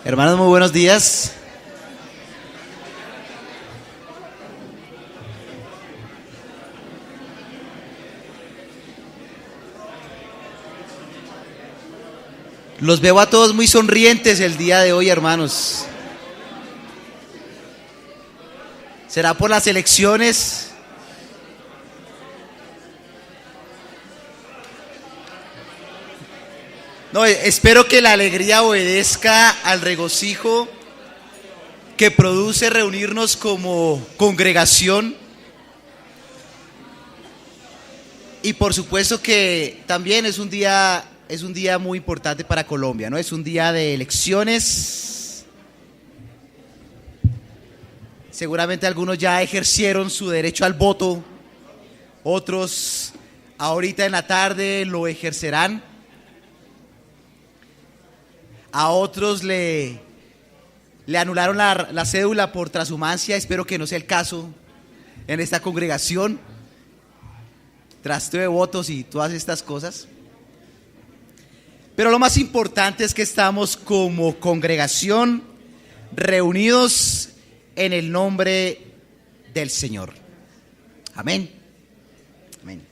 Hermanos, muy buenos días. Los veo a todos muy sonrientes el día de hoy, hermanos. ¿Será por las elecciones? No, espero que la alegría obedezca al regocijo que produce reunirnos como congregación. Y por supuesto que también es un día muy importante para Colombia, ¿no? Es un día de elecciones. Seguramente algunos ya ejercieron su derecho al voto, otros ahorita en la tarde lo ejercerán. A otros le anularon la cédula por transhumancia. Espero que no sea el caso en esta congregación. Trasteo de votos y todas estas cosas. Pero lo más importante es que estamos como congregación reunidos en el nombre del Señor. Amén. Amén.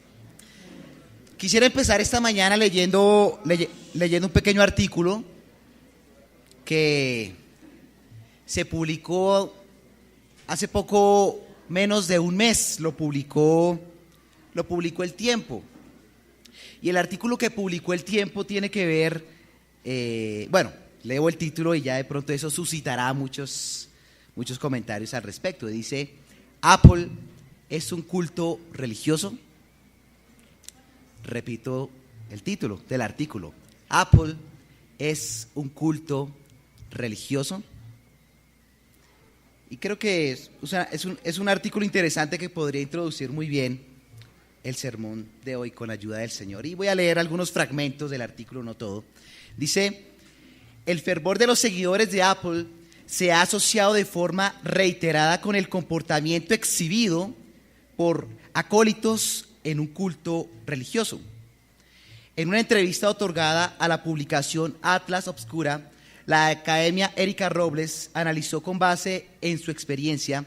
Quisiera empezar esta mañana leyendo un pequeño artículo que se publicó hace poco menos de un mes. Lo publicó El Tiempo. Y el artículo que publicó El Tiempo tiene que ver, leo el título y ya de pronto eso suscitará muchos comentarios al respecto. Dice: ¿Apple es un culto religioso? Repito el título del artículo: ¿Apple es un culto religioso? Y creo que es un artículo interesante que podría introducir muy bien el sermón de hoy con ayuda del Señor. Y voy a leer algunos fragmentos del artículo, no todo. Dice: el fervor de los seguidores de Apple se ha asociado de forma reiterada con el comportamiento exhibido por acólitos en un culto religioso. En una entrevista otorgada a la publicación Atlas Obscura, la academia Erika Robles analizó con base en su experiencia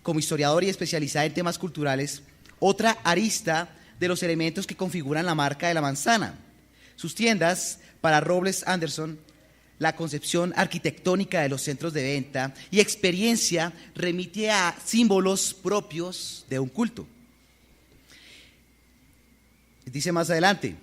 como historiadora y especializada en temas culturales otra arista de los elementos que configuran la marca de la manzana. Sus tiendas, para Robles Anderson, la concepción arquitectónica de los centros de venta y experiencia remite a símbolos propios de un culto. Dice más adelante: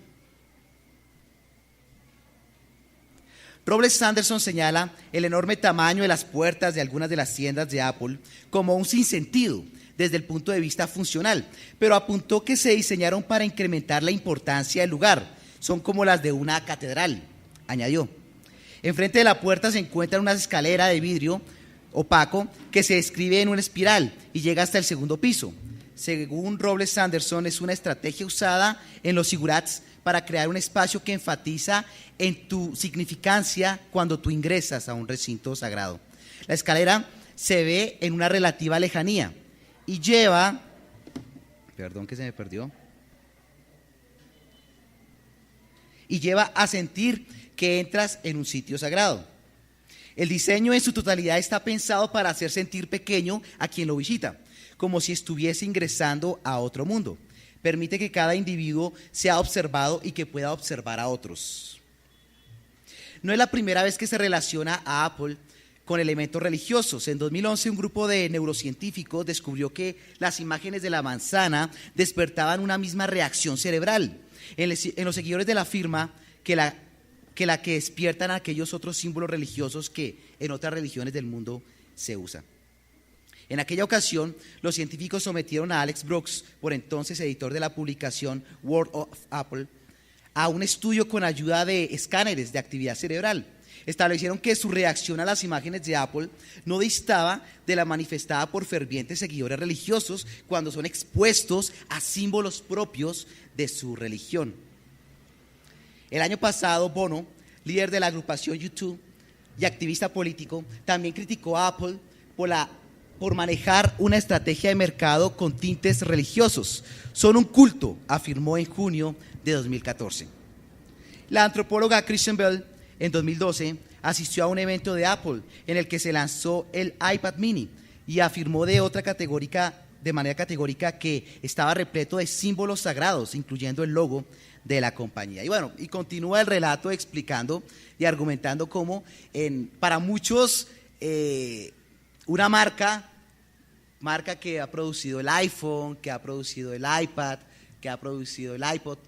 Robles Anderson señala el enorme tamaño de las puertas de algunas de las tiendas de Apple como un sinsentido desde el punto de vista funcional, pero apuntó que se diseñaron para incrementar la importancia del lugar. Son como las de una catedral, añadió. Enfrente de la puerta se encuentra una escalera de vidrio opaco que se describe en una espiral y llega hasta el segundo piso. Según Robles Anderson, es una estrategia usada en los zigurats para crear un espacio que enfatiza en tu significancia cuando tú ingresas a un recinto sagrado. La escalera se ve en una relativa lejanía y lleva a sentir que entras en un sitio sagrado. El diseño en su totalidad está pensado para hacer sentir pequeño a quien lo visita, como si estuviese ingresando a otro mundo. Permite que cada individuo sea observado y que pueda observar a otros. No es la primera vez que se relaciona a Apple con elementos religiosos. En 2011, un grupo de neurocientíficos descubrió que las imágenes de la manzana despertaban una misma reacción cerebral en los seguidores de la firma que la que despiertan aquellos otros símbolos religiosos que en otras religiones del mundo se usan. En aquella ocasión, los científicos sometieron a Alex Brooks, por entonces editor de la publicación World of Apple, a un estudio con ayuda de escáneres de actividad cerebral. Establecieron que su reacción a las imágenes de Apple no distaba de la manifestada por fervientes seguidores religiosos cuando son expuestos a símbolos propios de su religión. El año pasado, Bono, líder de la agrupación U2 y activista político, también criticó a Apple por manejar una estrategia de mercado con tintes religiosos. Son un culto, afirmó en junio de 2014. La antropóloga Kristen Bell en 2012, asistió a un evento de Apple en el que se lanzó el iPad mini y afirmó de manera categórica que estaba repleto de símbolos sagrados, incluyendo el logo de la compañía. Y bueno, y continúa el relato explicando y argumentando cómo para muchos una marca que ha producido el iPhone, que ha producido el iPad, que ha producido el iPod,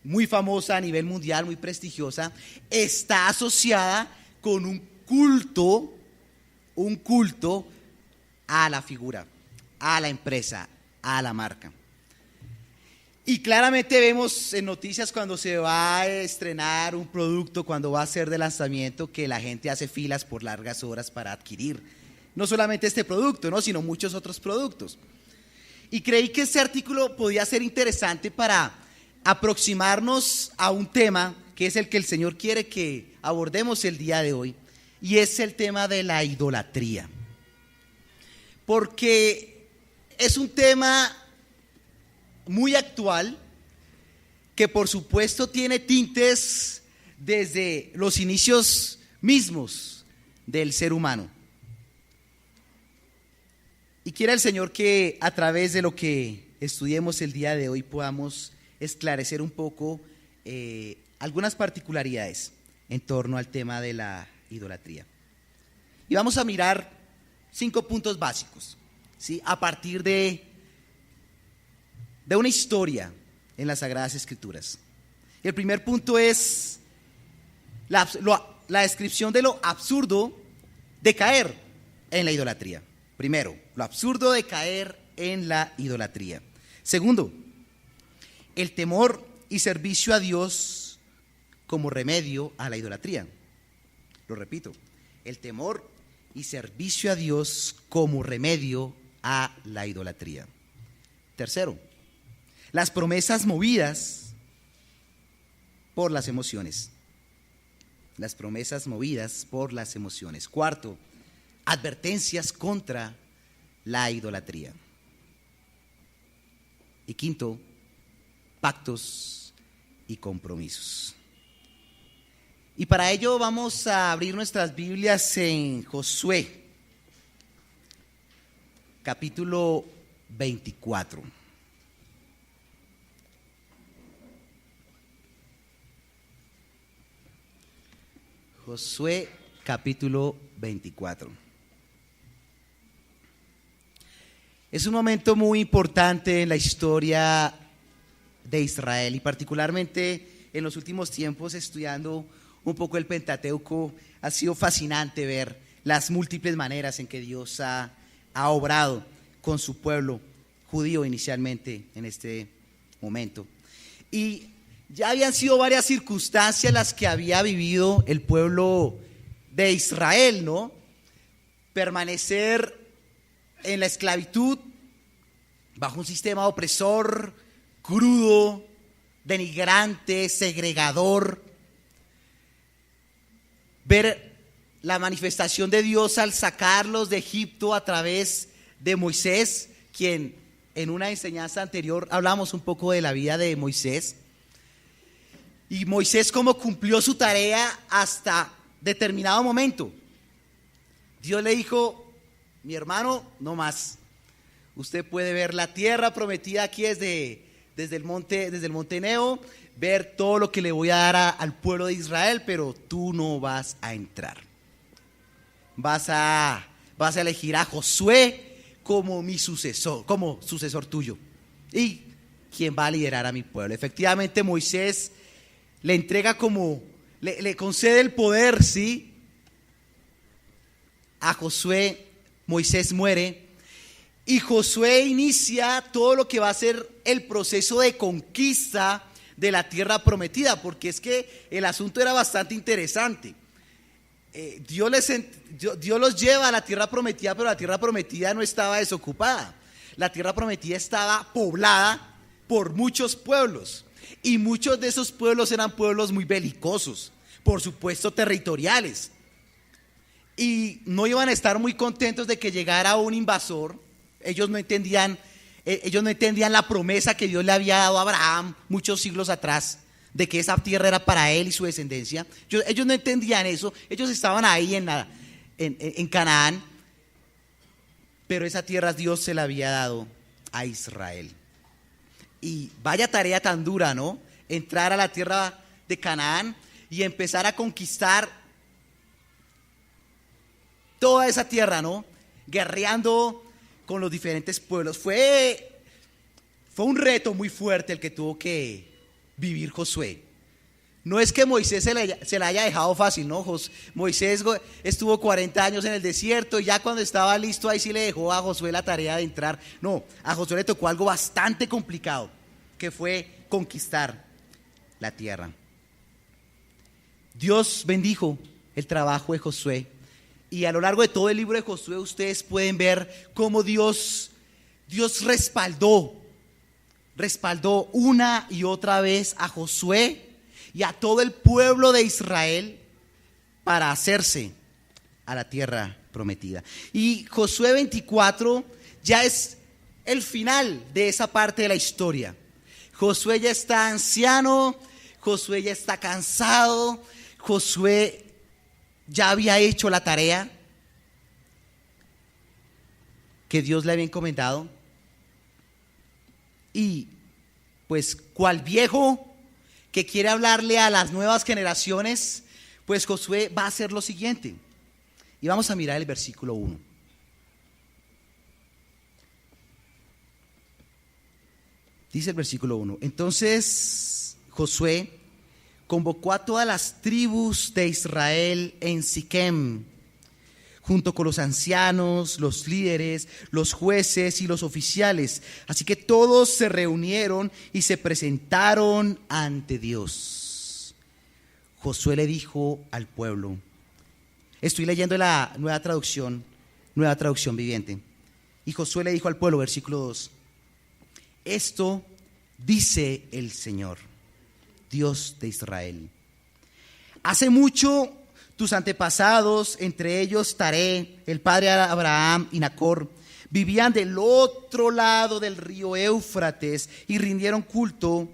muy famosa a nivel mundial, muy prestigiosa, está asociada con un culto a la figura, a la empresa, a la marca. Y claramente vemos en noticias cuando se va a estrenar un producto, cuando va a ser de lanzamiento, que la gente hace filas por largas horas para adquirir no solamente este producto, ¿no?, sino muchos otros productos. Y creí que este artículo podía ser interesante para aproximarnos a un tema que es el que el Señor quiere que abordemos el día de hoy, y es el tema de la idolatría. Porque es un tema muy actual que por supuesto tiene tintes desde los inicios mismos del ser humano. Y quiera el Señor que a través de lo que estudiemos el día de hoy podamos esclarecer un poco algunas particularidades en torno al tema de la idolatría. Y vamos a mirar 5 puntos básicos, ¿sí?, a partir de una historia en las Sagradas Escrituras. El primer punto es la descripción de lo absurdo de caer en la idolatría. Primero, lo absurdo de caer en la idolatría. Segundo, el temor y servicio a Dios como remedio a la idolatría. Lo repito, el temor y servicio a Dios como remedio a la idolatría. Tercero, las promesas movidas por las emociones. Las promesas movidas por las emociones. Cuarto, advertencias contra la idolatría. Y quinto, pactos y compromisos. Y para ello vamos a abrir nuestras Biblias en Josué, capítulo 24. Josué, capítulo 24. Es un momento muy importante en la historia de Israel y particularmente en los últimos tiempos, estudiando un poco el Pentateuco, ha sido fascinante ver las múltiples maneras en que Dios ha obrado con su pueblo judío inicialmente en este momento. Y ya habían sido varias circunstancias las que había vivido el pueblo de Israel, ¿no? Permanecer en la esclavitud bajo un sistema opresor, crudo, denigrante, segregador. Ver la manifestación de Dios al sacarlos de Egipto a través de Moisés, quien en una enseñanza anterior hablamos un poco de la vida de Moisés. Y Moisés cómo cumplió su tarea hasta determinado momento. Dios le dijo: mi hermano, no más. Usted puede ver la tierra prometida aquí desde el monte Nebo, ver todo lo que le voy a dar al pueblo de Israel, pero tú no vas a entrar. Vas a elegir a Josué como mi sucesor, como sucesor tuyo, y quien va a liderar a mi pueblo. Efectivamente, Moisés le entrega le concede el poder, ¿sí?, a Josué. Moisés muere y Josué inicia todo lo que va a ser el proceso de conquista de la tierra prometida, porque es que el asunto era bastante interesante. Dios los lleva a la tierra prometida, pero la tierra prometida no estaba desocupada. La tierra prometida estaba poblada por muchos pueblos, y muchos de esos pueblos eran pueblos muy belicosos, por supuesto territoriales, y no iban a estar muy contentos de que llegara un invasor. Ellos no entendían la promesa que Dios le había dado a Abraham muchos siglos atrás, de que esa tierra era para él y su descendencia. Ellos no entendían eso, ellos estaban ahí en Canaán, pero esa tierra Dios se la había dado a Israel. Y vaya tarea tan dura, ¿no? Entrar a la tierra de Canaán y empezar a conquistar toda esa tierra, ¿no? Guerreando con los diferentes pueblos. Fue un reto muy fuerte el que tuvo que vivir Josué. No es que Moisés se la haya dejado fácil, ¿no? Moisés estuvo 40 años en el desierto y ya cuando estaba listo ahí sí le dejó a Josué la tarea de entrar. No, a Josué le tocó algo bastante complicado, que fue conquistar la tierra. Dios bendijo el trabajo de Josué y a lo largo de todo el libro de Josué ustedes pueden ver cómo Dios respaldó una y otra vez a Josué y a todo el pueblo de Israel para hacerse a la tierra prometida. Y Josué 24 ya es el final de esa parte de la historia. Josué ya está anciano, Josué ya está cansado, Josué ya había hecho la tarea que Dios le había encomendado. Y pues cual viejo que quiere hablarle a las nuevas generaciones, pues Josué va a hacer lo siguiente. Y vamos a mirar el versículo 1. Dice el versículo 1. Entonces Josué convocó a todas las tribus de Israel en Siquem, junto con los ancianos, los líderes, los jueces y los oficiales. Así que todos se reunieron y se presentaron ante Dios. Josué le dijo al pueblo, estoy leyendo la nueva traducción viviente. Y Josué le dijo al pueblo, versículo 2, esto dice el Señor, Dios de Israel. Hace mucho tus antepasados, entre ellos Taré, el padre de Abraham y Nacor, vivían del otro lado del río Éufrates y rindieron culto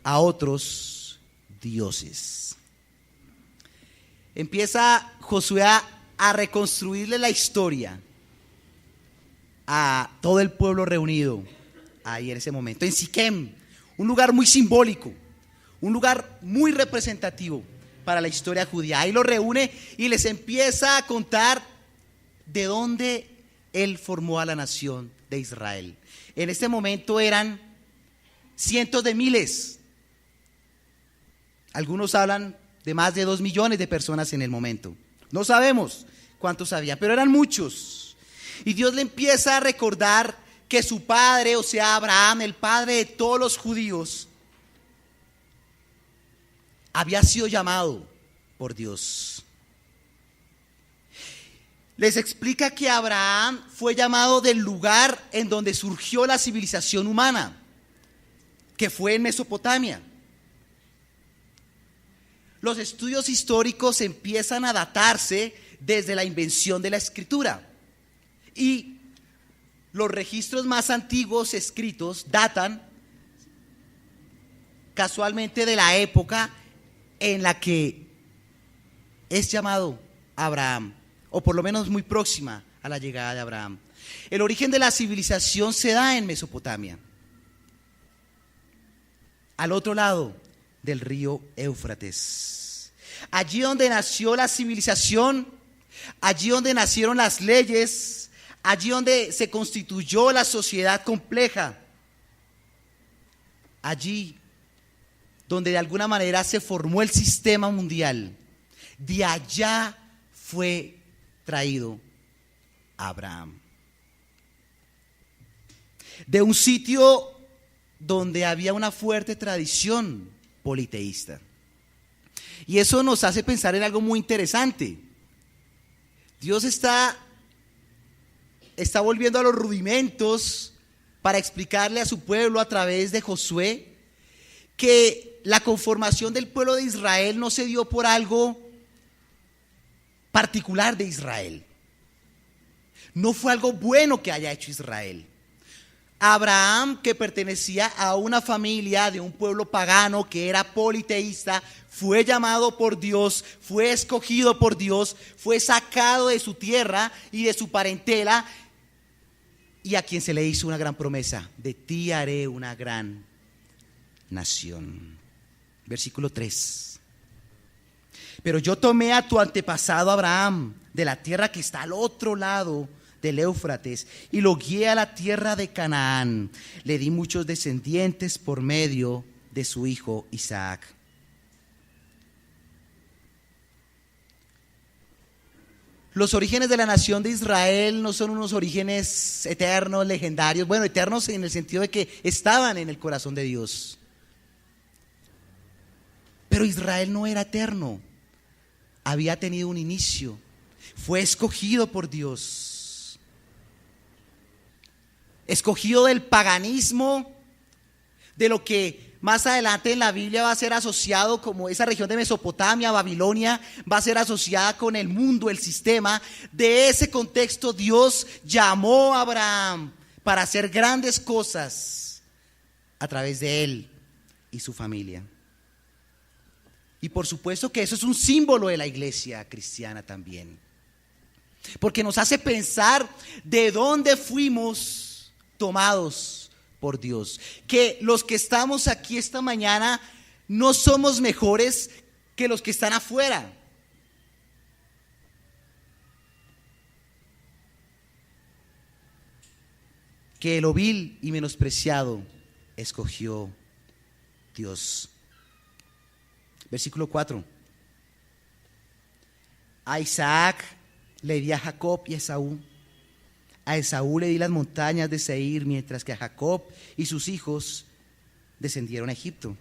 a otros dioses. Empieza Josué a reconstruirle la historia a todo el pueblo reunido ahí en ese momento, en Siquem, un lugar muy simbólico, un lugar muy representativo para la historia judía. Ahí lo reúne y les empieza a contar de dónde él formó a la nación de Israel. En este momento eran cientos de miles. Algunos hablan de más de 2 millones de personas en el momento. No sabemos cuántos había, pero eran muchos. Y Dios le empieza a recordar que su padre, o sea Abraham, el padre de todos los judíos, había sido llamado por Dios. Les explica que Abraham fue llamado del lugar en donde surgió la civilización humana, que fue en Mesopotamia. Los estudios históricos empiezan a datarse desde la invención de la escritura. Y los registros más antiguos escritos datan casualmente de la época en la que es llamado Abraham, o por lo menos muy próxima a la llegada de Abraham. El origen de la civilización se da en Mesopotamia, al otro lado del río Éufrates. Allí donde nació la civilización, allí donde nacieron las leyes, allí donde se constituyó la sociedad compleja, allí donde de alguna manera se formó el sistema mundial. De allá fue traído Abraham. De un sitio donde había una fuerte tradición politeísta. Y eso nos hace pensar en algo muy interesante. Dios está volviendo a los rudimentos para explicarle a su pueblo a través de Josué que la conformación del pueblo de Israel no se dio por algo particular de Israel. No fue algo bueno que haya hecho Israel. Abraham, que pertenecía a una familia de un pueblo pagano que era politeísta, fue llamado por Dios, fue escogido por Dios, fue sacado de su tierra y de su parentela, y a quien se le hizo una gran promesa: de ti haré una gran nación. Versículo 3. Pero yo tomé a tu antepasado Abraham de la tierra que está al otro lado del Éufrates y lo guié a la tierra de Canaán. Le di muchos descendientes por medio de su hijo Isaac. Los orígenes de la nación de Israel no son unos orígenes eternos, legendarios. Bueno, eternos en el sentido de que estaban en el corazón de Dios. Pero Israel no era eterno. Había tenido un inicio. Fue escogido por Dios. Escogido del paganismo, de lo que más adelante en la Biblia va a ser asociado como esa región de Mesopotamia, Babilonia, va a ser asociada con el mundo, el sistema. De ese contexto Dios llamó a Abraham para hacer grandes cosas a través de él y su familia. Y por supuesto que eso es un símbolo de la iglesia cristiana también, porque nos hace pensar de dónde fuimos tomados por Dios, que los que estamos aquí esta mañana no somos mejores que los que están afuera. Que lo vil y menospreciado escogió Dios. Versículo 4. A Isaac le di a Jacob y a Esaú. A Esaú le di las montañas de Seir, mientras que a Jacob y sus hijos descendieron a Egipto.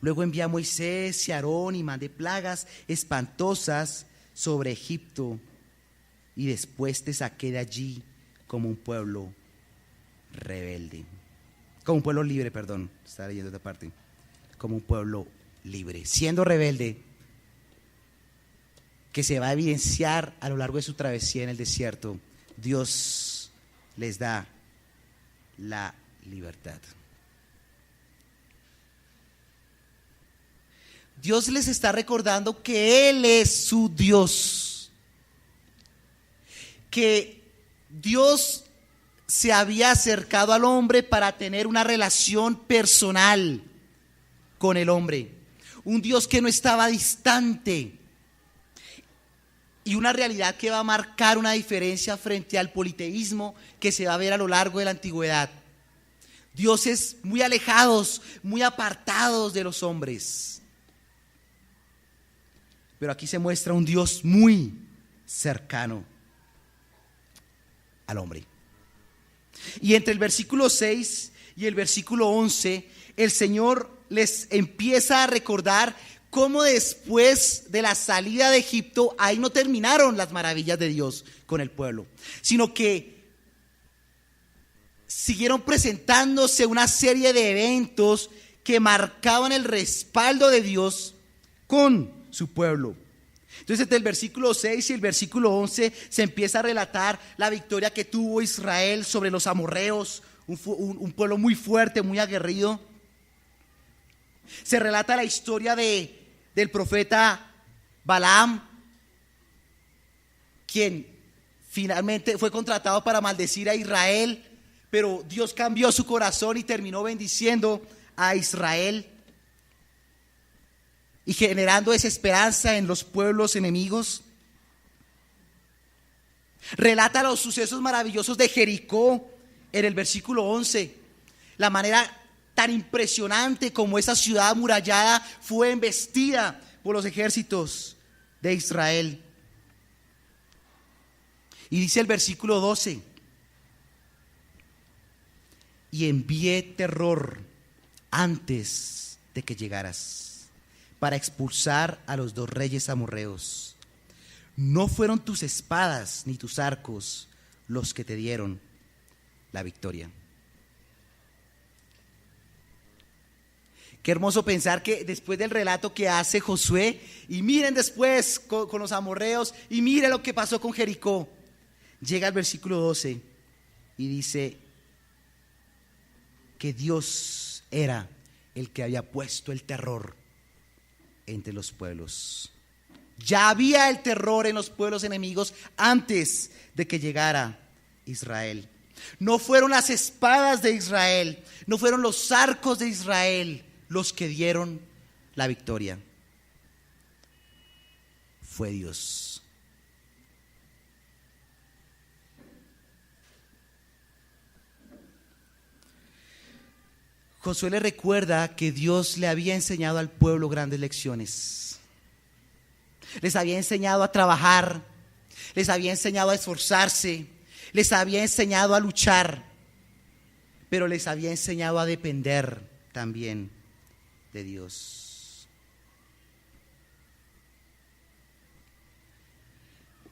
Luego envié a Moisés y a Aarón y mandé plagas espantosas sobre Egipto, y después te saqué de allí como un pueblo rebelde. Como un pueblo libre, perdón, estaba leyendo esta parte. Como un pueblo libre, siendo rebelde, que se va a evidenciar a lo largo de su travesía en el desierto. Dios les da la libertad. Dios les está recordando que Él es su Dios, que Dios se había acercado al hombre para tener una relación personal con el hombre, un Dios que no estaba distante. Y una realidad que va a marcar una diferencia frente al politeísmo que se va a ver a lo largo de la antigüedad. Dioses muy alejados, muy apartados de los hombres. Pero aquí se muestra un Dios muy cercano al hombre. Y entre el versículo 6 y el versículo 11, el Señor les empieza a recordar cómo después de la salida de Egipto, ahí no terminaron las maravillas de Dios con el pueblo, sino que siguieron presentándose una serie de eventos que marcaban el respaldo de Dios con su pueblo. Entonces, entre el versículo 6 y el versículo 11 se empieza a relatar la victoria que tuvo Israel sobre los amorreos, un pueblo muy fuerte, muy aguerrido. Se relata la historia del profeta Balaam, quien finalmente fue contratado para maldecir a Israel, pero Dios cambió su corazón y terminó bendiciendo a Israel y generando desesperanza en los pueblos enemigos. Relata los sucesos maravillosos de Jericó en el versículo 11, la manera tan impresionante como esa ciudad amurallada fue embestida por los ejércitos de Israel. Y dice el versículo 12: y envié terror antes de que llegaras para expulsar a los 2 reyes amorreos. No fueron tus espadas ni tus arcos los que te dieron la victoria. Qué hermoso pensar que después del relato que hace Josué, y miren después con los amorreos, y miren lo que pasó con Jericó, llega al versículo 12 y dice: que Dios era el que había puesto el terror entre los pueblos. Ya había el terror en los pueblos enemigos antes de que llegara Israel. No fueron las espadas de Israel, no fueron los arcos de Israel los que dieron la victoria. Fue Dios. Josué le recuerda que Dios le había enseñado al pueblo grandes lecciones. Les había enseñado a trabajar, les había enseñado a esforzarse, les había enseñado a luchar, pero les había enseñado a depender también de Dios.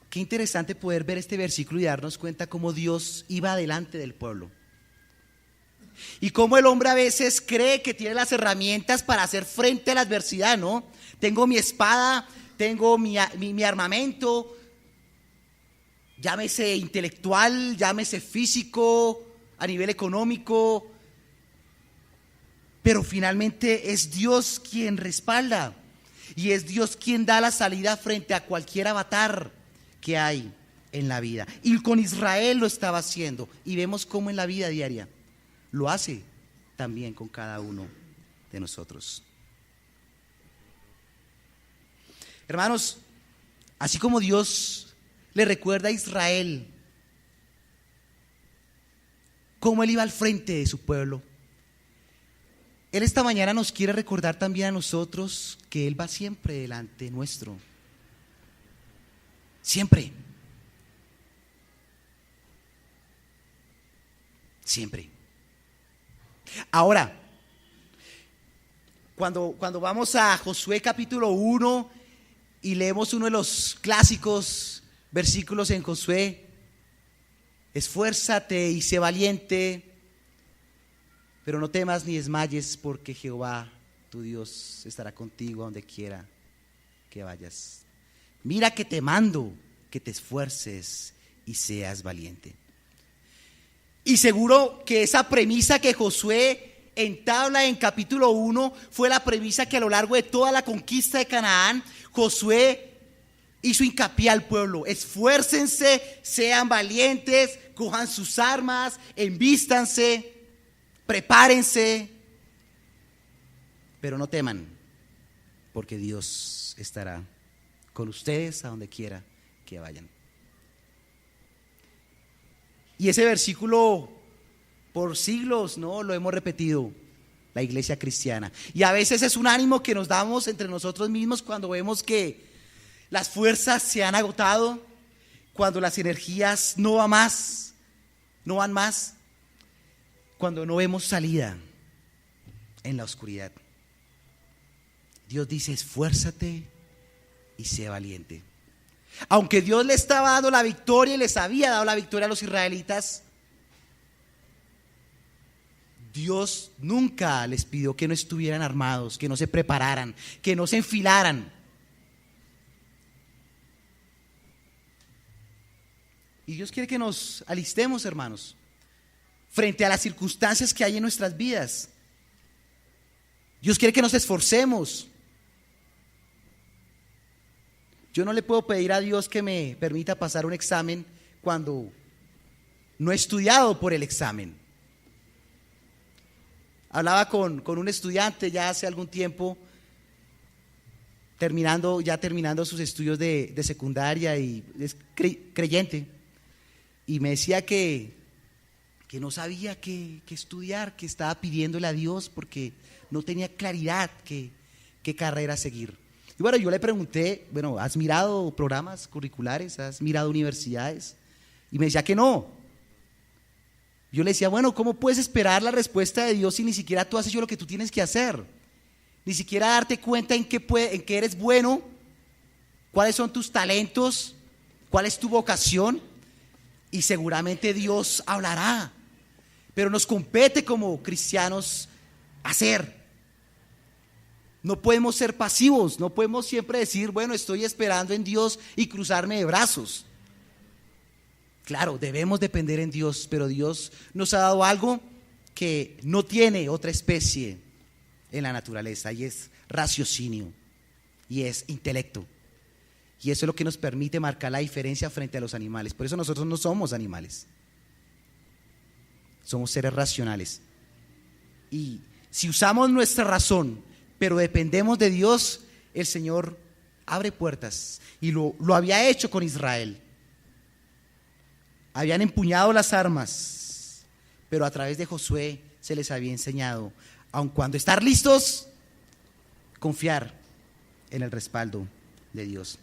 Qué interesante poder ver este versículo y darnos cuenta cómo Dios iba delante del pueblo. Y cómo el hombre a veces cree que tiene las herramientas para hacer frente a la adversidad, ¿no? Tengo mi espada, tengo mi armamento, llámese intelectual, llámese físico, a nivel económico, pero finalmente es Dios quien respalda y es Dios quien da la salida frente a cualquier avatar que hay en la vida. Y con Israel lo estaba haciendo y vemos cómo en la vida diaria lo hace también con cada uno de nosotros. Hermanos, así como Dios le recuerda a Israel cómo Él iba al frente de su pueblo, Él esta mañana nos quiere recordar también a nosotros que Él va siempre delante nuestro. Siempre. Siempre. Ahora, cuando vamos a Josué capítulo 1 y leemos uno de los clásicos versículos en Josué, esfuérzate y sé valiente, pero no temas ni desmayes, porque Jehová tu Dios estará contigo donde quiera que vayas. Mira que te mando que te esfuerces y seas valiente. Y seguro que esa premisa que Josué entabla en capítulo 1 fue la premisa que a lo largo de toda la conquista de Canaán, Josué hizo hincapié al pueblo: esfuércense, sean valientes, cojan sus armas, envístanse, prepárense, pero no teman, porque Dios estará con ustedes a donde quiera que vayan. Y ese versículo por siglos, ¿no?, lo hemos repetido la iglesia cristiana. Y a veces es un ánimo que nos damos entre nosotros mismos cuando vemos que las fuerzas se han agotado, cuando las energías no van más, cuando no vemos salida en la oscuridad. Dios dice: esfuérzate y sé valiente. Aunque Dios le estaba dando la victoria y les había dado la victoria a los israelitas, Dios nunca les pidió que no estuvieran armados, que no se prepararan, que no se enfilaran. Y Dios quiere que nos alistemos, hermanos, frente a las circunstancias que hay en nuestras vidas. Dios quiere que nos esforcemos. Yo no le puedo pedir a Dios que me permita pasar un examen cuando no he estudiado por el examen. Hablaba con un estudiante ya hace algún tiempo, terminando sus estudios de secundaria, y es creyente, y me decía que no sabía qué estudiar, que estaba pidiéndole a Dios porque no tenía claridad qué carrera seguir. Y bueno, yo le pregunté: bueno, ¿has mirado programas curriculares? ¿Has mirado universidades? Y me decía que no. Yo le decía: bueno, ¿cómo puedes esperar la respuesta de Dios si ni siquiera tú has hecho lo que tú tienes que hacer? Ni siquiera darte cuenta en qué eres bueno, cuáles son tus talentos, cuál es tu vocación. Y seguramente Dios hablará, pero nos compete como cristianos hacer. No podemos ser pasivos, no podemos siempre decir: bueno, estoy esperando en Dios y cruzarme de brazos. Claro, debemos depender en Dios, pero Dios nos ha dado algo que no tiene otra especie en la naturaleza, y es raciocinio, y es intelecto. Y eso es lo que nos permite marcar la diferencia frente a los animales. Por eso nosotros no somos animales. Somos seres racionales. Y si usamos nuestra razón, pero dependemos de Dios, el Señor abre puertas. Y lo había hecho con Israel. Habían empuñado las armas, pero a través de Josué se les había enseñado, aun cuando estar listos, confiar en el respaldo de Dios.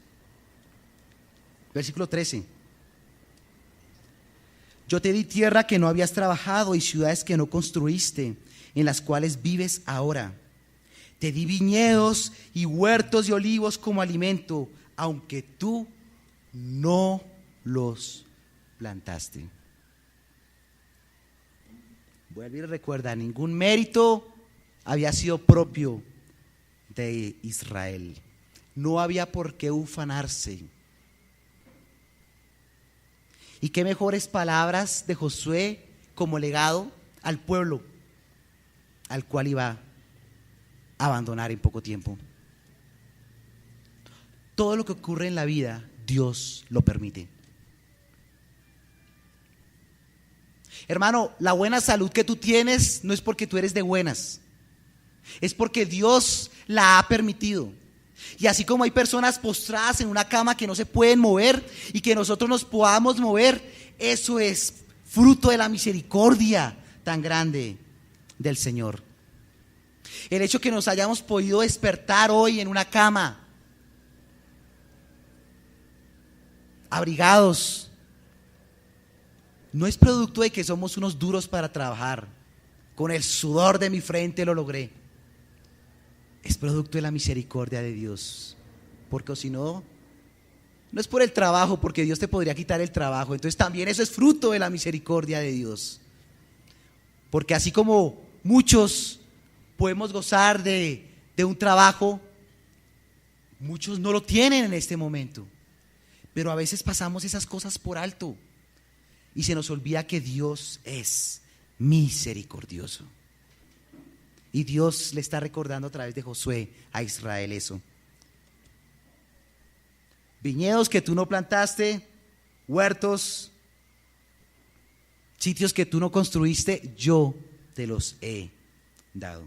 Versículo 13. Yo te di tierra que no habías trabajado y ciudades que no construiste, en las cuales vives ahora. Te di viñedos y huertos de olivos como alimento, aunque tú no los plantaste. Vuelve y recuerda, ningún mérito había sido propio de Israel. No había por qué ufanarse. Y qué mejores palabras de Josué como legado al pueblo al cual iba a abandonar en poco tiempo. Todo lo que ocurre en la vida, Dios lo permite. Hermano, la buena salud que tú tienes no es porque tú eres de buenas, es porque Dios la ha permitido. Y así como hay personas postradas en una cama que no se pueden mover y que nosotros nos podamos mover, eso es fruto de la misericordia tan grande del Señor. El hecho que nos hayamos podido despertar hoy en una cama, abrigados, no es producto de que somos unos duros para trabajar. Con el sudor de mi frente lo logré. Es producto de la misericordia de Dios. Porque si no, no es por el trabajo, porque Dios te podría quitar el trabajo. Entonces también eso es fruto de la misericordia de Dios. Porque así como muchos podemos gozar de un trabajo, muchos no lo tienen en este momento. Pero a veces pasamos esas cosas por alto y se nos olvida que Dios es misericordioso. Y Dios le está recordando a través de Josué a Israel eso. Viñedos que tú no plantaste, huertos, sitios que tú no construiste, yo te los he dado.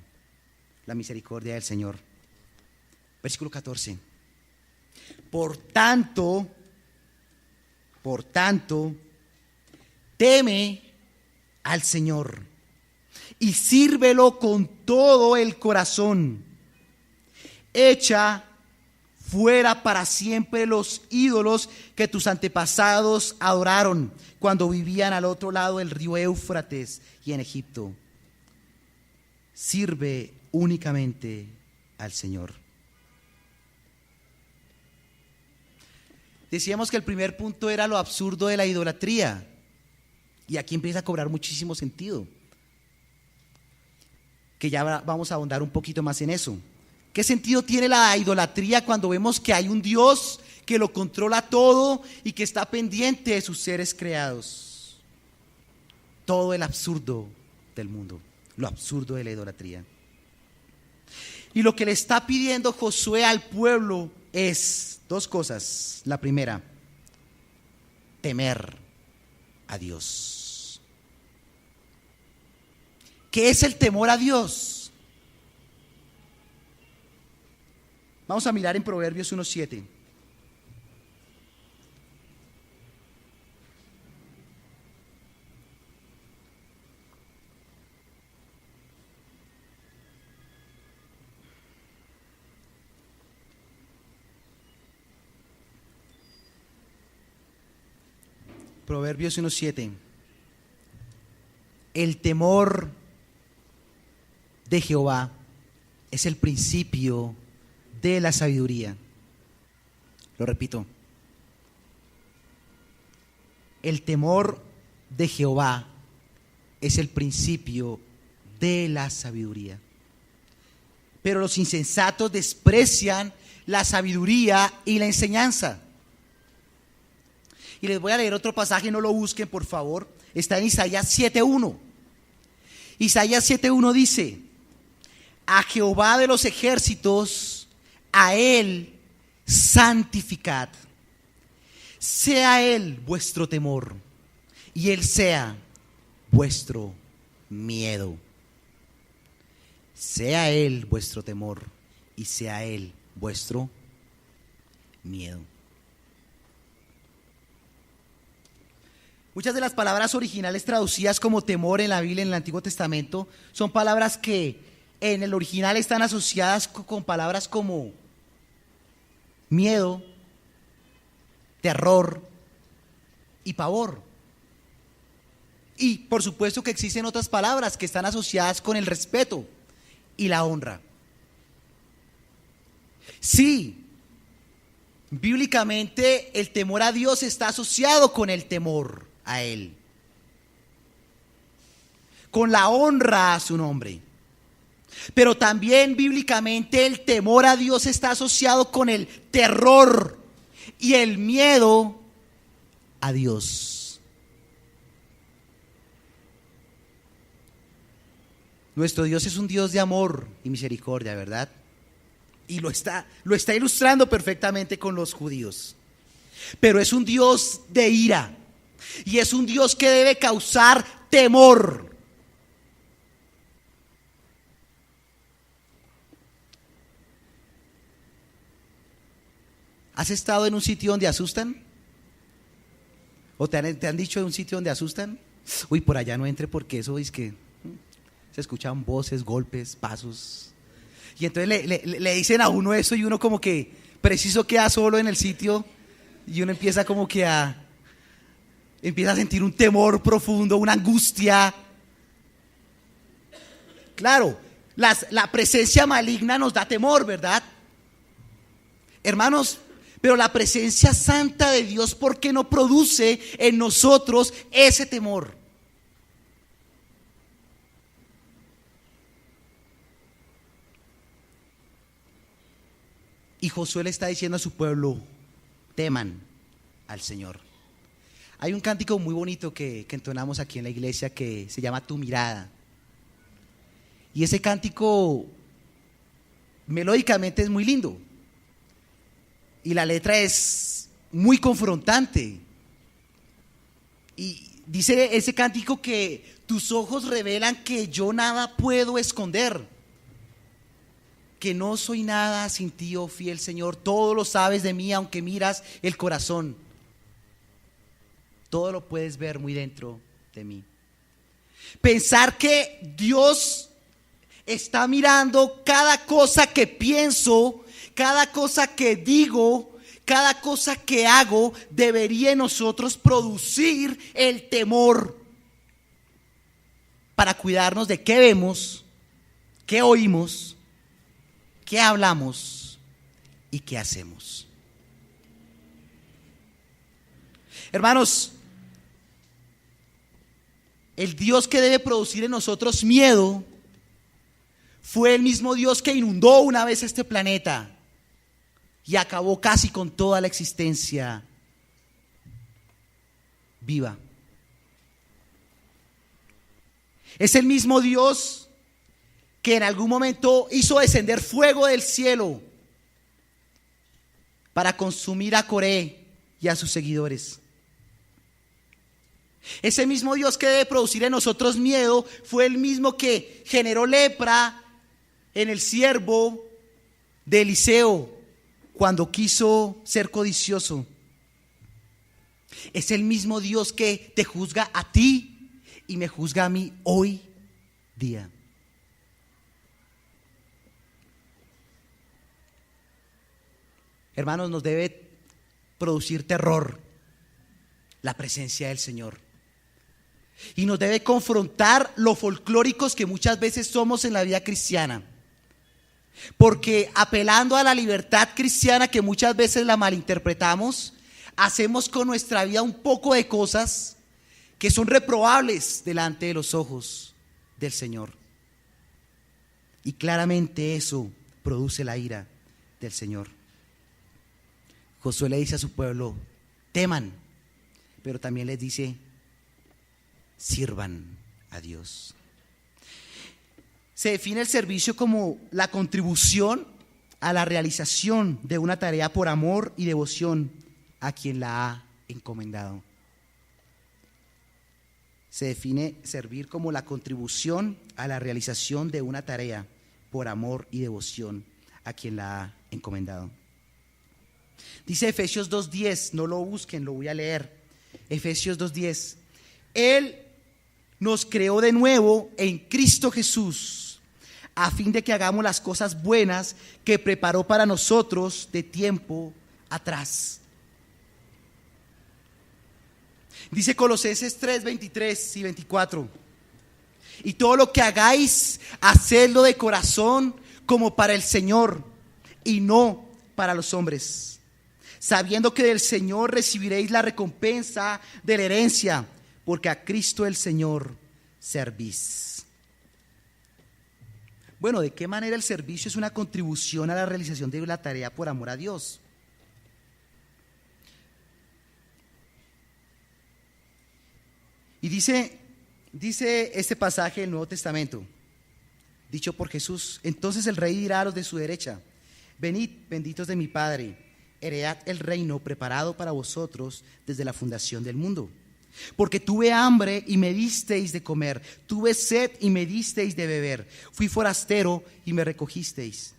La misericordia del Señor. Versículo 14. Por tanto, teme al Señor y sírvelo con todo el corazón. Echa fuera para siempre los ídolos que tus antepasados adoraron cuando vivían al otro lado del río Éufrates y en Egipto. Sirve únicamente al Señor. Decíamos que el primer punto era lo absurdo de la idolatría. Y aquí empieza a cobrar muchísimo sentido. Que ya vamos a ahondar un poquito más en eso. ¿Qué sentido tiene la idolatría cuando vemos que hay un Dios que lo controla todo y que está pendiente de sus seres creados? Todo el absurdo del mundo, lo absurdo de la idolatría. Y lo que le está pidiendo Josué al pueblo es dos cosas. La primera, temer a Dios. ¿Qué es el temor a Dios? Vamos a mirar en Proverbios 1:7. Proverbios 1:7. El temor de Jehová es el principio de la sabiduría. Lo repito. El temor de Jehová es el principio de la sabiduría. Pero los insensatos desprecian la sabiduría y la enseñanza. Y les voy a leer otro pasaje, no lo busquen por favor. Está en Isaías 7:1. Isaías 7:1 dice: a Jehová de los ejércitos, a Él santificad. Sea Él vuestro temor y Él sea vuestro miedo. Sea Él vuestro temor y sea Él vuestro miedo. Muchas de las palabras originales traducidas como temor en la Biblia, en el Antiguo Testamento, son palabras que en el original están asociadas con palabras como miedo, terror y pavor. Y por supuesto que existen otras palabras que están asociadas con el respeto y la honra. Sí, bíblicamente el temor a Dios está asociado con el temor a Él, con la honra a su nombre. Pero también bíblicamente el temor a Dios está asociado con el terror y el miedo a Dios. Nuestro Dios es un Dios de amor y misericordia, ¿verdad? Y lo está ilustrando perfectamente con los judíos. Pero es un Dios de ira y es un Dios que debe causar temor. ¿Has estado en un sitio donde asustan? ¿O te han dicho de un sitio donde asustan? Uy, por allá no entre porque eso es que se escuchan voces, golpes, pasos. Y entonces le dicen a uno eso y uno como que preciso queda solo en el sitio y uno empieza como que empieza a sentir un temor profundo, una angustia. Claro, la presencia maligna nos da temor, ¿verdad? Hermanos, pero la presencia santa de Dios, ¿por qué no produce en nosotros ese temor? Y Josué le está diciendo a su pueblo: teman al Señor. Hay un cántico muy bonito que entonamos aquí en la iglesia que se llama Tu Mirada. Y ese cántico melódicamente es muy lindo. Y la letra es muy confrontante. Y dice ese cántico que tus ojos revelan que yo nada puedo esconder, que no soy nada sin ti, oh fiel Señor. Todo lo sabes de mí, aunque miras el corazón. Todo lo puedes ver muy dentro de mí. Pensar que Dios está mirando cada cosa que pienso, cada cosa que digo, cada cosa que hago, debería en nosotros producir el temor para cuidarnos de qué vemos, qué oímos, qué hablamos y qué hacemos. Hermanos, el Dios que debe producir en nosotros miedo fue el mismo Dios que inundó una vez este planeta y acabó casi con toda la existencia viva. Es el mismo Dios que en algún momento hizo descender fuego del cielo para consumir a Coré y a sus seguidores. Ese mismo Dios que debe producir en nosotros miedo fue el mismo que generó lepra en el siervo de Eliseo cuando quiso ser codicioso. Es el mismo Dios que te juzga a ti y me juzga a mí hoy día. Hermanos, nos debe producir terror la presencia del Señor. Y nos debe confrontar lo folclóricos que muchas veces somos en la vida cristiana. Porque apelando a la libertad cristiana, que muchas veces la malinterpretamos, hacemos con nuestra vida un poco de cosas que son reprobables delante de los ojos del Señor. Y claramente eso produce la ira del Señor. Josué le dice a su pueblo: teman, pero también les dice: sirvan a Dios. Se define el servicio como la contribución a la realización de una tarea por amor y devoción a quien la ha encomendado. Se define servir como la contribución a la realización de una tarea por amor y devoción a quien la ha encomendado. Dice Efesios 2:10, no lo busquen, lo voy a leer. Efesios 2:10. Él nos creó de nuevo en Cristo Jesús, a fin de que hagamos las cosas buenas que preparó para nosotros de tiempo atrás. Dice Colosenses 3:23 y 24. Y todo lo que hagáis, hacedlo de corazón como para el Señor y no para los hombres, sabiendo que del Señor recibiréis la recompensa de la herencia, porque a Cristo el Señor servís. Bueno, ¿de qué manera el servicio es una contribución a la realización de la tarea por amor a Dios? Y dice este pasaje del Nuevo Testamento, dicho por Jesús: entonces el rey dirá a los de su derecha: venid, benditos de mi Padre, heredad el reino preparado para vosotros desde la fundación del mundo. Porque tuve hambre y me disteis de comer, tuve sed y me disteis de beber, fui forastero y me recogisteis,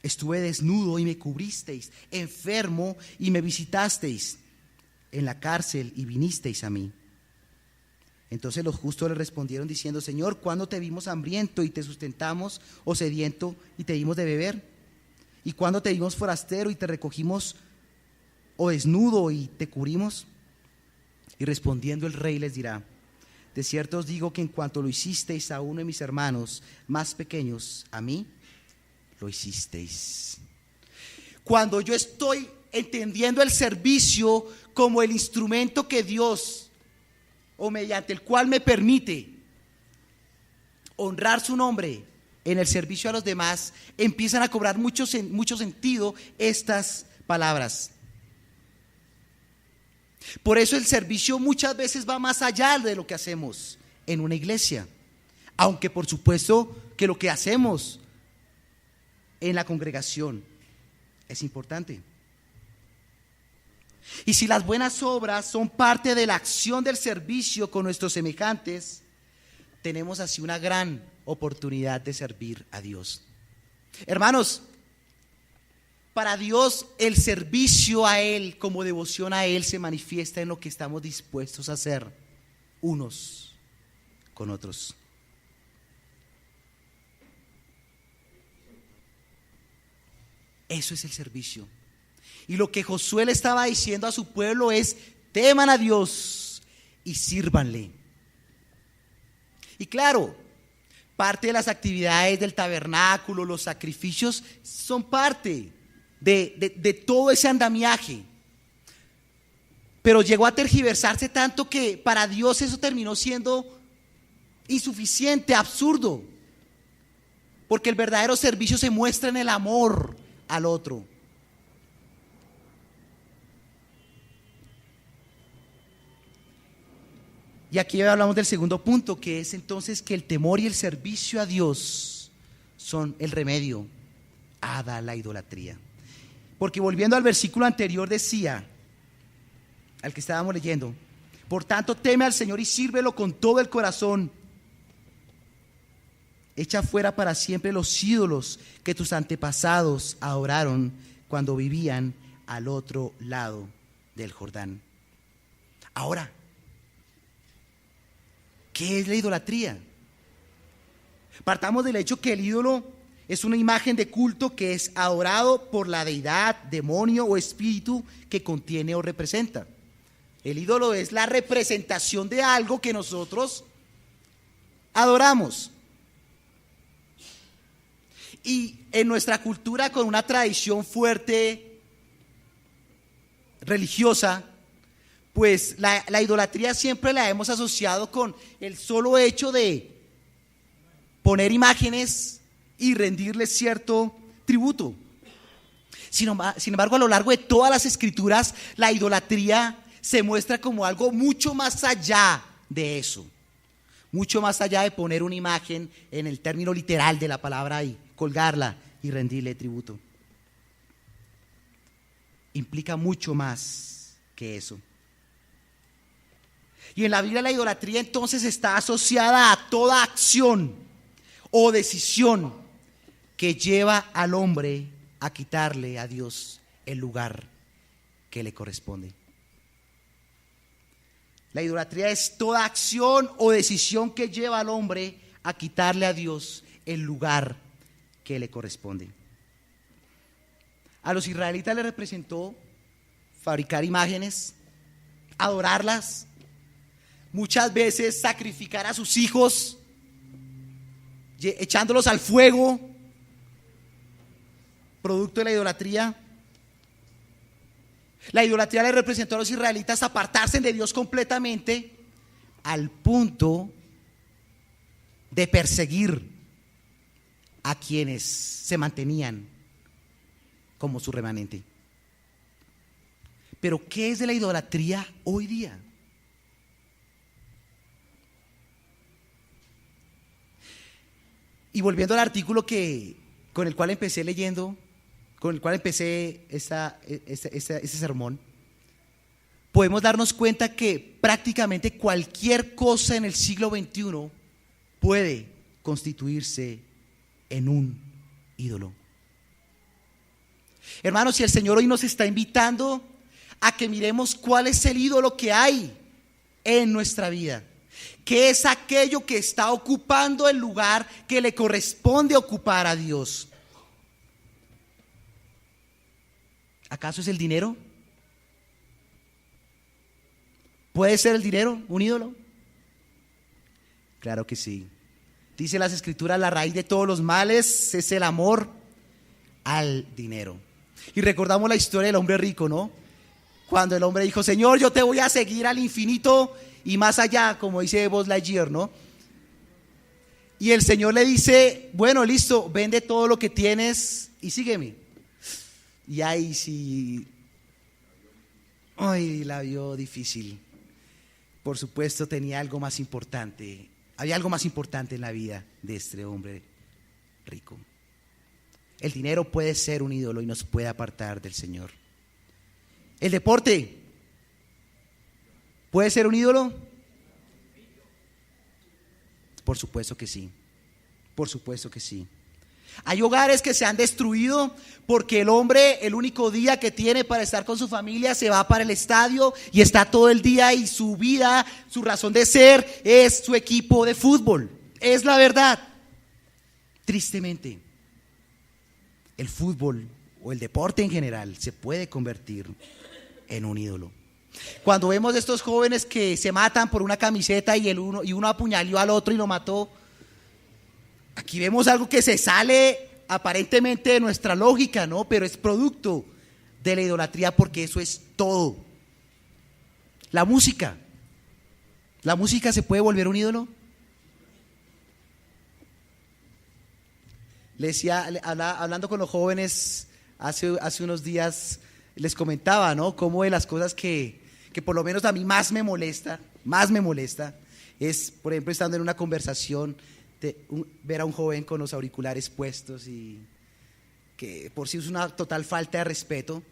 estuve desnudo y me cubristeis, enfermo y me visitasteis, en la cárcel y vinisteis a mí. Entonces los justos le respondieron diciendo: Señor, ¿cuándo te vimos hambriento y te sustentamos, o sediento y te dimos de beber? ¿Y cuándo te vimos forastero y te recogimos, o desnudo y te cubrimos? Y respondiendo el rey les dirá: de cierto os digo que en cuanto lo hicisteis a uno de mis hermanos más pequeños, a mí lo hicisteis. Cuando yo estoy entendiendo el servicio como el instrumento que Dios, o mediante el cual me permite honrar su nombre en el servicio a los demás, empiezan a cobrar mucho sentido estas palabras. Por eso el servicio muchas veces va más allá de lo que hacemos en una iglesia, aunque por supuesto que lo que hacemos en la congregación es importante. Y si las buenas obras son parte de la acción del servicio con nuestros semejantes, tenemos así una gran oportunidad de servir a Dios. Hermanos, para Dios el servicio a Él como devoción a Él se manifiesta en lo que estamos dispuestos a hacer unos con otros. Eso es el servicio. Y lo que Josué le estaba diciendo a su pueblo es: teman a Dios y sírvanle. Y claro, parte de las actividades del tabernáculo, los sacrificios, son parte de todo ese andamiaje. Pero llegó a tergiversarse tanto que para Dios eso terminó siendo insuficiente, absurdo. Porque el verdadero servicio se muestra en el amor al otro. Y aquí hablamos del segundo punto, que es entonces que el temor y el servicio a Dios son el remedio a la idolatría. Porque volviendo al versículo anterior decía, al que estábamos leyendo: por tanto teme al Señor y sírvelo con todo el corazón. Echa fuera para siempre los ídolos que tus antepasados adoraron cuando vivían al otro lado del Jordán. Ahora, ¿qué es la idolatría? Partamos del hecho que el ídolo es una imagen de culto que es adorado por la deidad, demonio o espíritu que contiene o representa. El ídolo es la representación de algo que nosotros adoramos. Y en nuestra cultura, con una tradición fuerte religiosa, pues la idolatría siempre la hemos asociado con el solo hecho de poner imágenes y rendirles cierto tributo. Sin embargo, a lo largo de todas las escrituras, la idolatría se muestra como algo mucho más allá de eso. mucho más allá de poner una imagen en el término literal de la palabra y colgarla y rendirle tributo. Implica mucho más que eso. Y en la Biblia la idolatría entonces está asociada a toda acción o decisión que lleva al hombre a quitarle a Dios el lugar que le corresponde. La idolatría es toda acción o decisión que lleva al hombre a quitarle a Dios el lugar que le corresponde. A los israelitas les representó fabricar imágenes, adorarlas, muchas veces sacrificar a sus hijos, echándolos al fuego, producto de la idolatría. La idolatría le representó a los israelitas apartarse de Dios completamente al punto de perseguir a quienes se mantenían como su remanente. Pero ¿qué es de la idolatría hoy día? Y volviendo al artículo con el cual empecé leyendo, con el cual empecé ese sermón, podemos darnos cuenta que prácticamente cualquier cosa en el siglo XXI puede constituirse en un ídolo. Hermanos, si el Señor hoy nos está invitando a que miremos cuál es el ídolo que hay en nuestra vida, ¿qué es aquello que está ocupando el lugar que le corresponde ocupar a Dios? ¿Acaso es el dinero? ¿Puede ser el dinero un ídolo? Claro que sí. Dice las Escrituras, la raíz de todos los males es el amor al dinero. Y recordamos la historia del hombre rico, ¿no? Cuando el hombre dijo, Señor, yo te voy a seguir al infinito y más allá, como dice Buzz Lightyear, ¿no? Y el Señor le dice, bueno, listo, vende todo lo que tienes y sígueme. Y ahí sí, ay, la vio difícil. Por supuesto tenía algo más importante, había algo más importante en la vida de este hombre rico. El dinero puede ser un ídolo y nos puede apartar del Señor. El deporte puede ser un ídolo. Por supuesto que sí. Por supuesto que sí. Hay hogares que se han destruido porque el hombre, el único día que tiene para estar con su familia, se va para el estadio y está todo el día y su vida, su razón de ser es su equipo de fútbol. Es la verdad. Tristemente, el fútbol o el deporte en general se puede convertir en un ídolo. Cuando vemos estos jóvenes que se matan por una camiseta y uno apuñaló al otro y lo mató, aquí vemos algo que se sale aparentemente de nuestra lógica, ¿no? Pero es producto de la idolatría porque eso es todo. La música se puede volver un ídolo. Le decía, hablando con los jóvenes hace unos días, les comentaba, ¿no? Cómo de las cosas que por lo menos a mí más me molesta, es, por ejemplo, estando en una conversación, ver a un joven con los auriculares puestos y que por sí es una total falta de respeto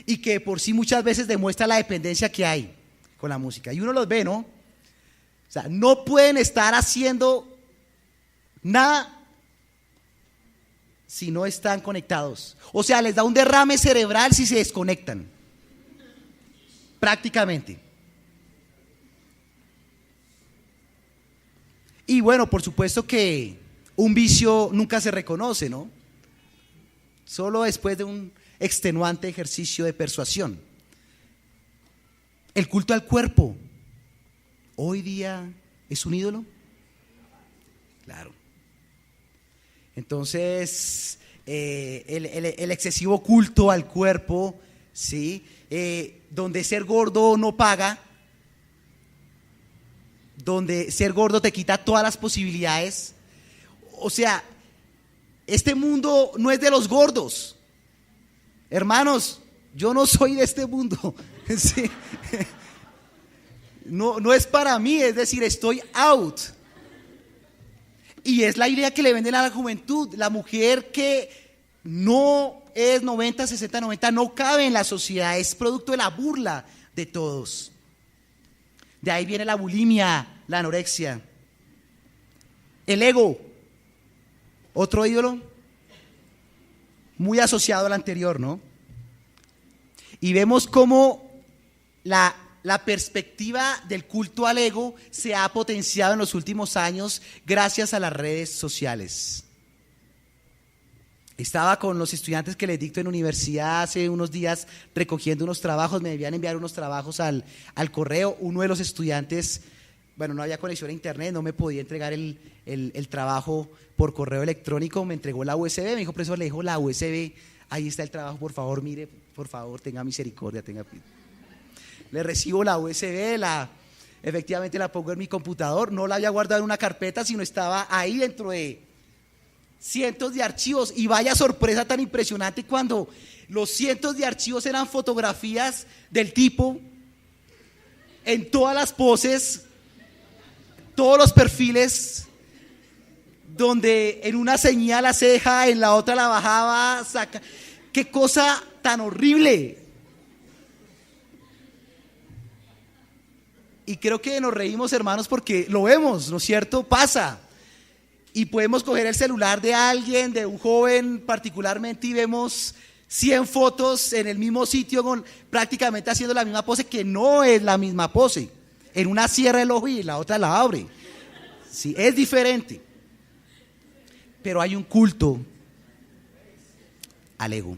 y que por sí muchas veces demuestra la dependencia que hay con la música. Y uno los ve, ¿no? O sea, no pueden estar haciendo nada si no están conectados. O sea, les da un derrame cerebral si se desconectan. Prácticamente. Y bueno, por supuesto que un vicio nunca se reconoce, ¿no? Solo después de un extenuante ejercicio de persuasión. El culto al cuerpo, hoy día es un ídolo. Claro. Entonces, el excesivo culto al cuerpo, ¿sí? Donde ser gordo no paga, donde ser gordo te quita todas las posibilidades. O sea, este mundo no es de los gordos. Hermanos, yo no soy de este mundo. ¿Sí? No es para mí, es decir, estoy out. Y es la idea que le venden a la juventud. La mujer que no es 90, 60, 90, no cabe en la sociedad, es producto de la burla de todos. De ahí viene la bulimia, la anorexia. El ego, otro ídolo, muy asociado al anterior, ¿no? Y vemos cómo la perspectiva del culto al ego se ha potenciado en los últimos años gracias a las redes sociales. Estaba con los estudiantes que les dicto en universidad hace unos días recogiendo unos trabajos, me debían enviar unos trabajos al correo. Uno de los estudiantes, bueno, no había conexión a internet, no me podía entregar el trabajo por correo electrónico, me entregó la USB, me dijo, profesor, le dijo la USB, ahí está el trabajo, por favor, mire, por favor, tenga misericordia, le recibo la USB, efectivamente la pongo en mi computador, no la había guardado en una carpeta, sino estaba ahí dentro de cientos de archivos. Y vaya sorpresa tan impresionante cuando los cientos de archivos eran fotografías del tipo en todas las poses, todos los perfiles, donde en una ceñía la ceja, en la otra la bajaba, qué cosa tan horrible. Y creo que nos reímos, hermanos, porque lo vemos, ¿no es cierto? Pasa. Y podemos coger el celular de alguien, de un joven particularmente, y vemos 100 fotos en el mismo sitio, prácticamente haciendo la misma pose, que no es la misma pose. En una cierra el ojo y la otra la abre. Sí, es diferente. Pero hay un culto al ego.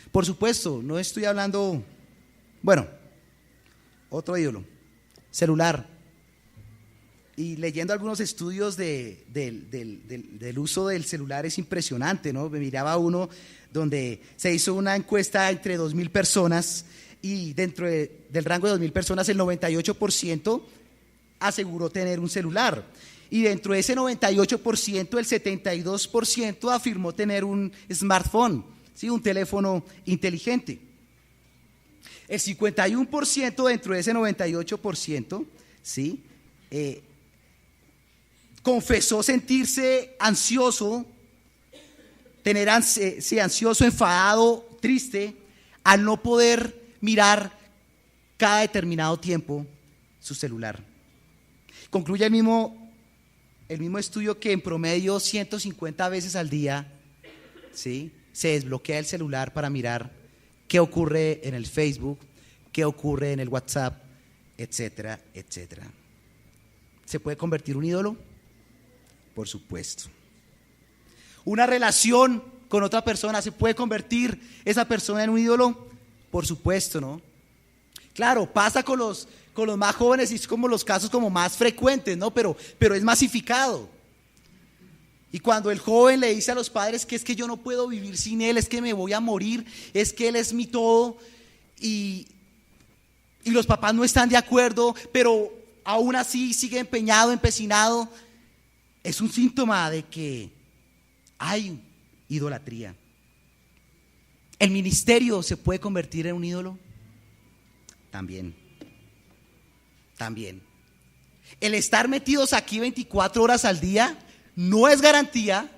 Por supuesto, no estoy hablando, bueno, otro ídolo, celular. Y leyendo algunos estudios del uso del celular es impresionante, ¿no? Me miraba uno donde se hizo una encuesta entre 2,000 personas y dentro del rango de 2,000 personas el 98% aseguró tener un celular. Y dentro de ese 98%, el 72% afirmó tener un smartphone, ¿sí? Un teléfono inteligente. El 51% dentro de ese 98%, ¿sí? Confesó sentirse ansioso, ansioso, enfadado, triste, al no poder mirar cada determinado tiempo su celular. Concluye el mismo estudio que en promedio 150 veces al día, ¿sí?, se desbloquea el celular para mirar qué ocurre en el Facebook, qué ocurre en el WhatsApp, etcétera, etcétera. ¿Se puede convertir un ídolo? Por supuesto. Una relación con otra persona, ¿se puede convertir esa persona en un ídolo? Por supuesto, ¿no? Claro, pasa con los más jóvenes y es como los casos como más frecuentes, ¿no? Pero es masificado. Y cuando el joven le dice a los padres que es que yo no puedo vivir sin él, es que me voy a morir, es que él es mi todo, y los papás no están de acuerdo, pero aún así sigue empecinado, es un síntoma de que hay idolatría. ¿El ministerio se puede convertir en un ídolo? También. El estar metidos aquí 24 horas al día no es garantía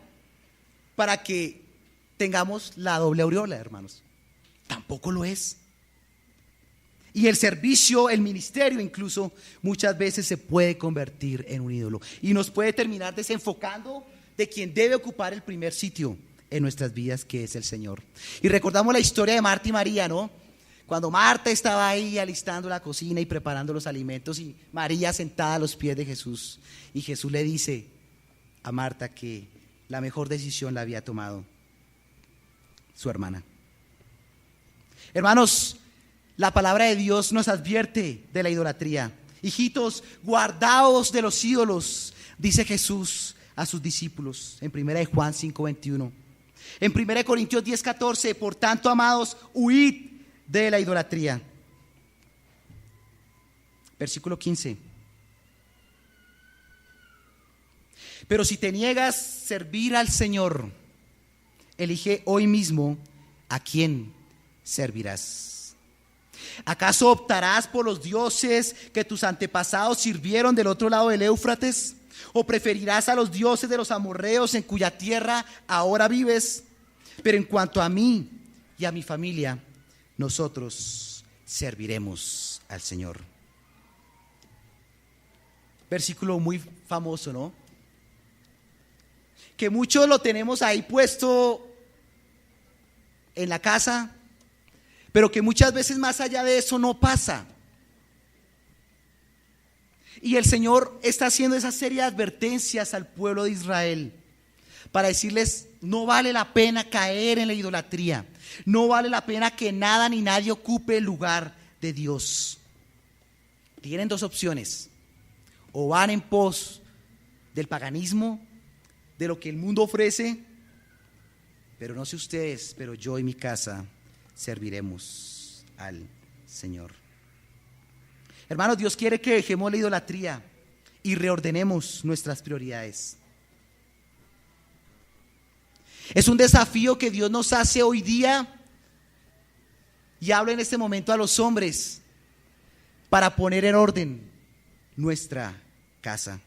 para que tengamos la doble aureola, hermanos. Tampoco lo es. Y el servicio, el ministerio incluso, muchas veces se puede convertir en un ídolo y nos puede terminar desenfocando de quien debe ocupar el primer sitio en nuestras vidas, que es el Señor. Y recordamos la historia de Marta y María, ¿no? Cuando Marta estaba ahí alistando la cocina y preparando los alimentos, y María sentada a los pies de Jesús, y Jesús le dice a Marta que la mejor decisión la había tomado su hermana. Hermanos, la palabra de Dios nos advierte de la idolatría. Hijitos, guardaos de los ídolos, dice Jesús a sus discípulos en 1 Juan 5:21. En 1 Corintios 10:14, por tanto, amados, huid de la idolatría. Versículo 15. Pero si te niegas servir al Señor, elige hoy mismo a quién servirás. ¿Acaso optarás por los dioses que tus antepasados sirvieron del otro lado del Éufrates? ¿O preferirás a los dioses de los amorreos en cuya tierra ahora vives? Pero en cuanto a mí y a mi familia, nosotros serviremos al Señor. Versículo muy famoso, ¿no? Que muchos lo tenemos ahí puesto en la casa, pero que muchas veces más allá de eso no pasa. Y el Señor está haciendo esa serie de advertencias al pueblo de Israel para decirles: no vale la pena caer en la idolatría, no vale la pena que nada ni nadie ocupe el lugar de Dios. Tienen dos opciones: o van en pos del paganismo, de lo que el mundo ofrece, pero no sé ustedes, pero yo y mi casa serviremos al Señor. Hermanos, Dios quiere que dejemos la idolatría y reordenemos nuestras prioridades. Es un desafío que Dios nos hace hoy día, y hablo en este momento a los hombres, para poner en orden nuestra casa,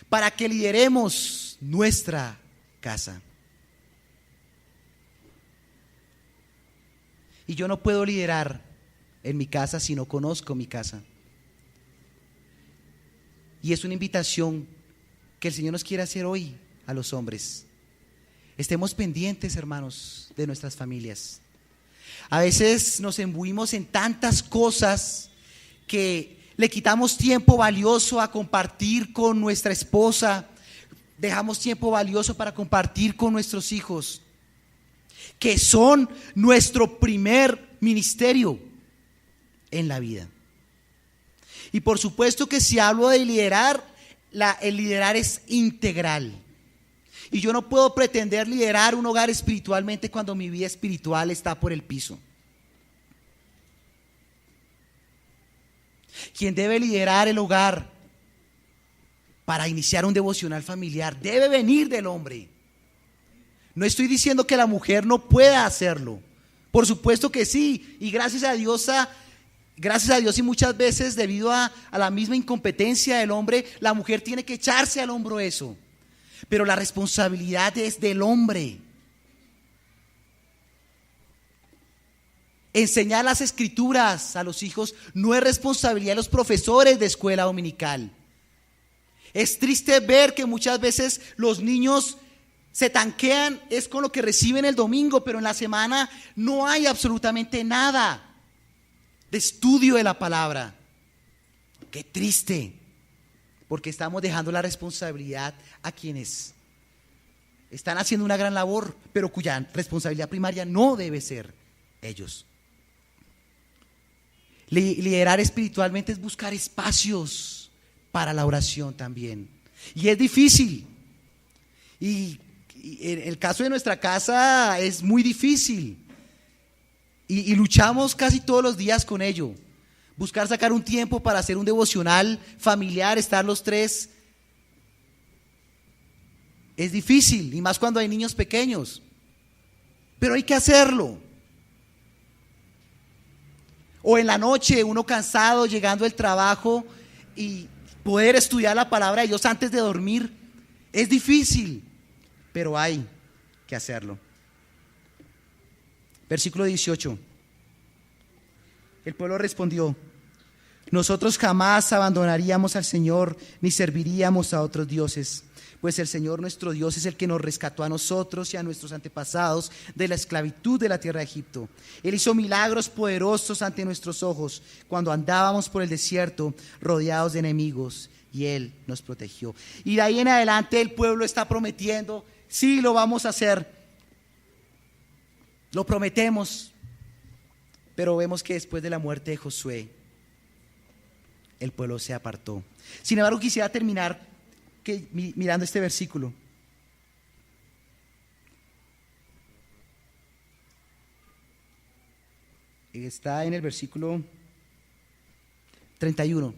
para que lideremos nuestra casa. Y yo no puedo liderar en mi casa si no conozco mi casa. Y es una invitación que el Señor nos quiere hacer hoy a los hombres. Estemos pendientes, hermanos, de nuestras familias. A veces nos imbuimos en tantas cosas que le quitamos tiempo valioso a compartir con nuestra esposa, dejamos tiempo valioso para compartir con nuestros hijos, que son nuestro primer ministerio en la vida. Y por supuesto que si hablo de liderar, el liderar es integral. Y yo no puedo pretender liderar un hogar espiritualmente cuando mi vida espiritual está por el piso. Quien debe liderar el hogar para iniciar un devocional familiar debe venir del hombre. No estoy diciendo que la mujer no pueda hacerlo. Por supuesto que sí. Y gracias a Dios y muchas veces debido a la misma incompetencia del hombre, la mujer tiene que echarse al hombro eso. Pero la responsabilidad es del hombre. Enseñar las escrituras a los hijos no es responsabilidad de los profesores de escuela dominical. Es triste ver que muchas veces los niños se tanquean, es con lo que reciben el domingo, pero en la semana no hay absolutamente nada de estudio de la palabra. Qué triste, porque estamos dejando la responsabilidad a quienes están haciendo una gran labor, pero cuya responsabilidad primaria no debe ser ellos. Liderar espiritualmente es buscar espacios para la oración también. Y es difícil. Y en el caso de nuestra casa es muy difícil. Y luchamos casi todos los días con ello. Buscar sacar un tiempo para hacer un devocional familiar, estar los tres. Es difícil, y más cuando hay niños pequeños. Pero hay que hacerlo. O en la noche, uno cansado, llegando del trabajo, y poder estudiar la palabra de Dios antes de dormir. Es difícil, pero hay que hacerlo. Versículo 18. El pueblo respondió: nosotros jamás abandonaríamos al Señor ni serviríamos a otros dioses, pues el Señor nuestro Dios es el que nos rescató a nosotros y a nuestros antepasados de la esclavitud de la tierra de Egipto. Él hizo milagros poderosos ante nuestros ojos cuando andábamos por el desierto rodeados de enemigos, y Él nos protegió. Y de ahí en adelante el pueblo está prometiendo: sí, lo vamos a hacer, lo prometemos. Pero vemos que después de la muerte de Josué, el pueblo se apartó. Sin embargo, quisiera terminar mirando este versículo. Está en el versículo 31.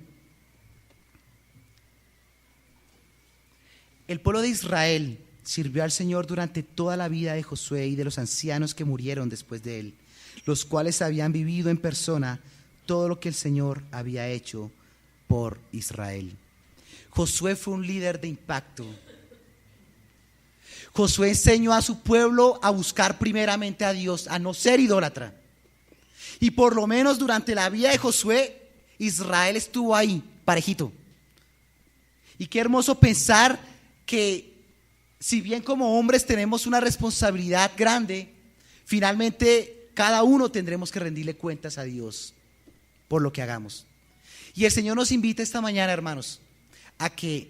El pueblo de Israel sirvió al Señor durante toda la vida de Josué y de los ancianos que murieron después de él, los cuales habían vivido en persona todo lo que el Señor había hecho por Israel. Josué fue un líder de impacto. Josué enseñó a su pueblo a buscar primeramente a Dios, a no ser idólatra. Y por lo menos durante la vida de Josué, Israel estuvo ahí, parejito. Y qué hermoso pensar que si bien como hombres tenemos una responsabilidad grande, finalmente cada uno tendremos que rendirle cuentas a Dios por lo que hagamos. Y el Señor nos invita esta mañana, hermanos, a que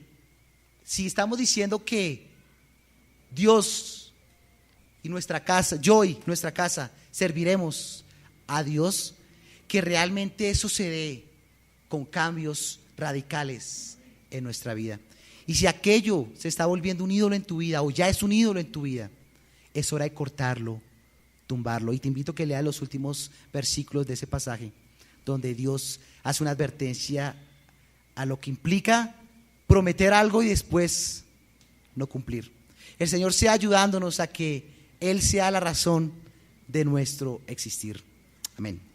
si estamos diciendo que Dios y nuestra casa, yo y nuestra casa serviremos a Dios, que realmente eso se dé con cambios radicales en nuestra vida. Y si aquello se está volviendo un ídolo en tu vida o ya es un ídolo en tu vida, es hora de cortarlo, tumbarlo. Y te invito a que leas los últimos versículos de ese pasaje, donde Dios hace una advertencia a lo que implica prometer algo y después no cumplir. El Señor sea ayudándonos a que Él sea la razón de nuestro existir. Amén.